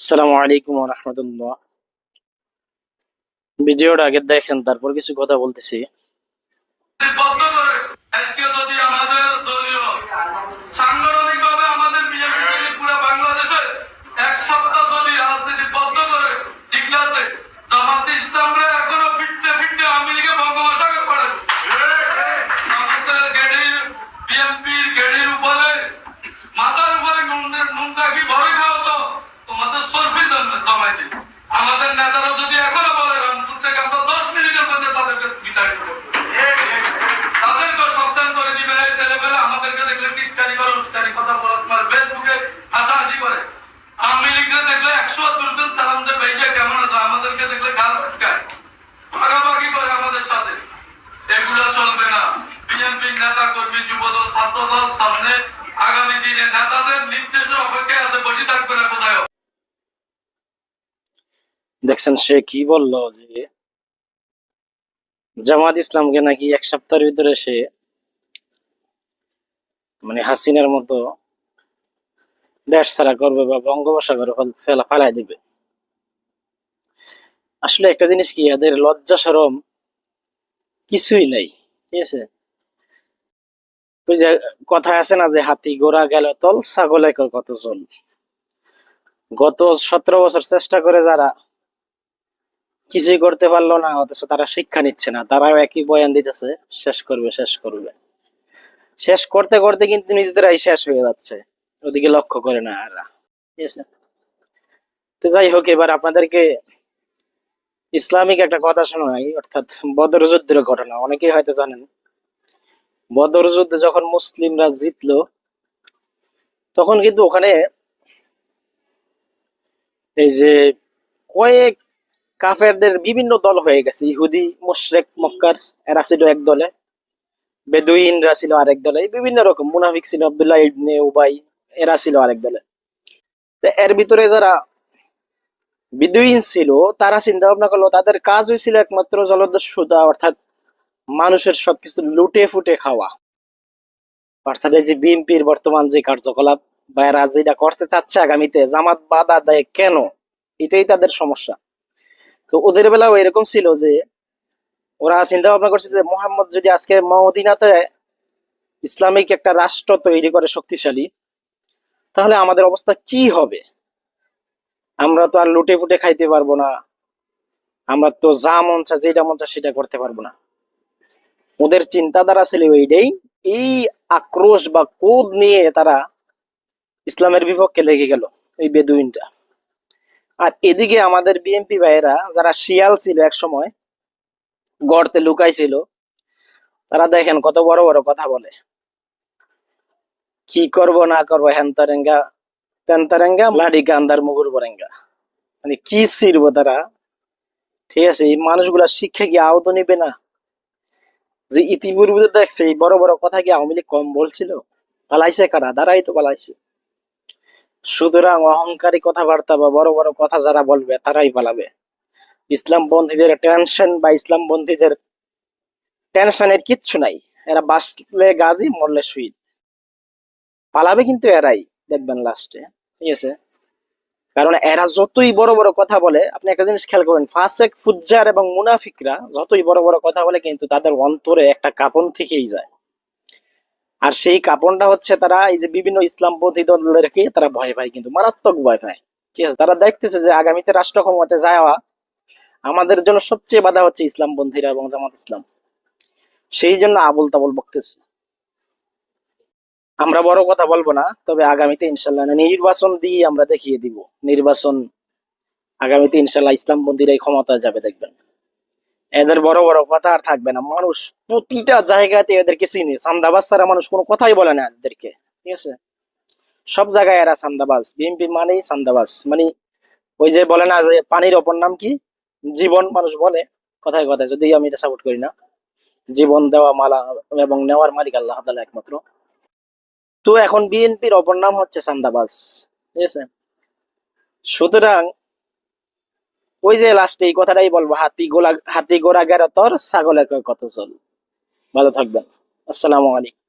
আসসালামু আলাইকুম ওয়া রাহমাতুল্লাহ। ভিডিওটা আগে দেখেন, তারপর কিছু কথা বলতেছি। বদ্ধ করে আজকে যদি আমাদের দলীয় সাংগঠনিকভাবে আমাদের বিজেপি পুরো বাংলাদেশে এক সপ্তাহ যদি রাজনীতি বদ্ধ করে টিকলাতে জামাত ইসলামরা এখনো ফিরতে ফিরতে আওয়ামী লীগে বঙ্গোপসাগর করেন আমাদের গেড়ির বিএনপির গেড়ির উপরে মাথার উপরে নুন রাখি ভরে খাওয়া তো তোমাদের সর্বি জমাইছে। আমাদের নেতারা যদি এখনো বলে রামপুর থেকে আমরা 10 মিনিটের মধ্যে তাদেরকে বিতাড়িত করবো, তাদেরকে সাবধান করে দিবে। এই ছেলেপেলে আমাদেরকে দেখলে টিটকারি করে, উস্কারি কথা বলে, তোমার ফেসবুকে হাসাহাসি করে। আওয়ামী লীগকে দেখলে 170 জন সালাম দেয়, ভাইয়া কেমন আছে, আমাদেরকে দেখলে গাল ফটকায়, ভাগাভাগি করে আমাদের সাথে। এগুলো চলবে না। বিএনপির নেতা কর্মী, যুবদল, ছাত্রদল সামনে আগামী দিনে নেতাদের নির্দেশের অপেক্ষায় আছে, বসে থাকবে না কোথায়। দেখছেন সে কি বলল যে জামাত ইসলামকে নাকি এক সপ্তাহের ভিতরে সে হাসিনার মতো দেশ ছাড়া করবে বা বঙ্গোপসাগরে ফেলাই দিবে। আসলে একটা জিনিস কি, এদের লজ্জা শরম কিছুই নাই। ঠিক আছে, ওই যে কথা আছে না যে হাতি ঘোড়া গেল তল, ছাগলে কত চল। গত 17 বছর চেষ্টা করে যারা কিছুই করতে পারলো না, অথচ তারা শিক্ষা নিচ্ছে না, তারাও একই বয়ান দিতেছে শেষ করবে শেষ করবে। শেষ করতে করতে কিন্তু নিজেরাই শেষ হয়ে যাচ্ছে, ওদিকে লক্ষ্য করে না এরা। ঠিক আছে, তো যাই হোক, এবার আপনাদেরকে ইসলামিক একটা কথা শোনাই, অর্থাৎ বদর যুদ্ধের ঘটনা। অনেকেই হয়তো জানেন, বদর যুদ্ধে যখন মুসলিমরা জিতলো, তখন কিন্তু ওখানে এই যে কয়েক কাফেরদের বিভিন্ন দল হয়ে গেছে। ইহুদি মুশরিক মক্কার এরা ছিল এক দলে, বেদুইনরা ছিল আরেক দলে, এই বিভিন্ন রকম মুনাফিক ছিল, আব্দুল্লাহ ইবনে উবাই এরা ছিল আরেক দলে। তো এর ভিতরে যারা বেদুইন ছিল, তারা চিন্তা ভাবনা করলো তাদের কাজ হয়েছিল একমাত্র জলদস্যুতা, অর্থাৎ মানুষের সবকিছু লুটে ফুটে খাওয়া। অর্থাৎ এই যে বিএনপির বর্তমান যে কার্যকলাপ বা এরা যেটা করতে চাচ্ছে আগামীতে, জামাত বাধা দেয় কেন, এটাই তাদের সমস্যা। তো ওদের বেলাও এরকম ছিল যে ওরা চিন্তা ভাবনা করছে যে মোহাম্মদ যদি আজকে মদিনাতে ইসলামিক একটা রাষ্ট্র তৈরি করে শক্তিশালী, তাহলে আমাদের অবস্থা কি হবে। আমরা তো আর লুটে ফুটে খাইতে পারবো না, আমরা তো যা মন চায় যেটা মন চায় সেটা করতে পারবো না। ওদের চিন্তাধারা ছিল এইটাই। এই আক্রোশ বা ক্রোধ নিয়ে তারা ইসলামের বিপক্ষে লেগে গেল, এই বেদুইনটা। আর এদিকে আমাদের বিএনপি ভাইয়েরা যারা শিয়াল ছিল এক সময়, গর্তে লুকাইছিল, তারা দেখেন কত বড় বড় কথা বলে, কি করব না করবো, হ্যান্তারেঙ্গা তেন্তারেঙ্গা লাডি কান্দার মুগুর বরেঙ্গা, কি ছিড়বো তারা। ঠিক আছে, এই মানুষগুলা শিক্ষা কি আহত নিবে না? যে ইতিপূর্বে দেখছে এই বড় বড় কথা কি আওয়ামী লীগ কম বলছিল? পালাইছে কারা? দাঁড়াই তো পালাইছে। সুতরাং অহংকারী কথাবার্তা বা বড় বড় কথা যারা বলবে তারাই পালাবে। ইসলামপন্থীদের টেনশন বা ইসলামপন্থীদের টেনশনের কিচ্ছু নাই। এরা বাঁচলে গাজী, মরলে শহীদ। পালাবে কিন্তু এরাই, দেখবেন লাস্টে। ঠিক আছে, কারণ এরা যতই বড় বড় কথা বলে, আপনি একটা জিনিস খেয়াল করবেন, ফাসেক ফুজ্জার এবং মুনাফিকরা যতই বড় বড় কথা বলে, কিন্তু তাদের অন্তরে একটা কাঁপন থেকেই যায়। আর সেই কাঁপনটা হচ্ছে তারা এই যে বিভিন্ন ইসলামপন্থী দলদেরকে তারা ভয় পায়, কিন্তু মারাত্মক ভয় পায়। ঠিক আছে, তারা দেখতেছে যে আগামীতে রাষ্ট্র ক্ষমতায় যাওয়া আমাদের জন্য সবচেয়ে বাধা হচ্ছে ইসলামপন্থীরা এবং জামাত ইসলাম। সেই জন্য আবল তাবল বকতেছে। আমরা বড় কথা বলবো না, তবে আগামীতে ইনশাল্লাহ নির্বাচন দিয়ে আমরা দেখিয়ে দিব। নির্বাচন আগামীতে ইনশাল্লাহ ইসলামপন্থীরাই ক্ষমতায় যাবে, দেখবেন। এদের বড় বড় কথা আর থাকবে না। মানুষ প্রতিটা জায়গাতে এদেরকে চিনে। চান্দাবাজ ছাড়া মানুষ কোনো কথাই বলে না এদেরকে। ঠিক আছে, সব জায়গায় এরা চান্দাবাজ। বিএনপি মানেই চান্দাবাজ। ওই যে বলে না যে পানির অপর নাম কি? জীবন। মানুষ বলে কথায় কথায়, যদি আমি এটা সাপোর্ট করি না। জীবন দেওয়া মালা এবং নেওয়ার মালিক আল্লাহ তাআলা একমাত্র। তো এখন বিএনপির অপর নাম হচ্ছে চান্দাবাজ। ঠিক আছে, সুতরাং ওই যে লাস্টে এই কথাটাই বলবো, হাতি গোলা গেরা তোর, ছাগলের কয় কত চল। ভালো থাকবেন। আসসালামু আলাইকুম।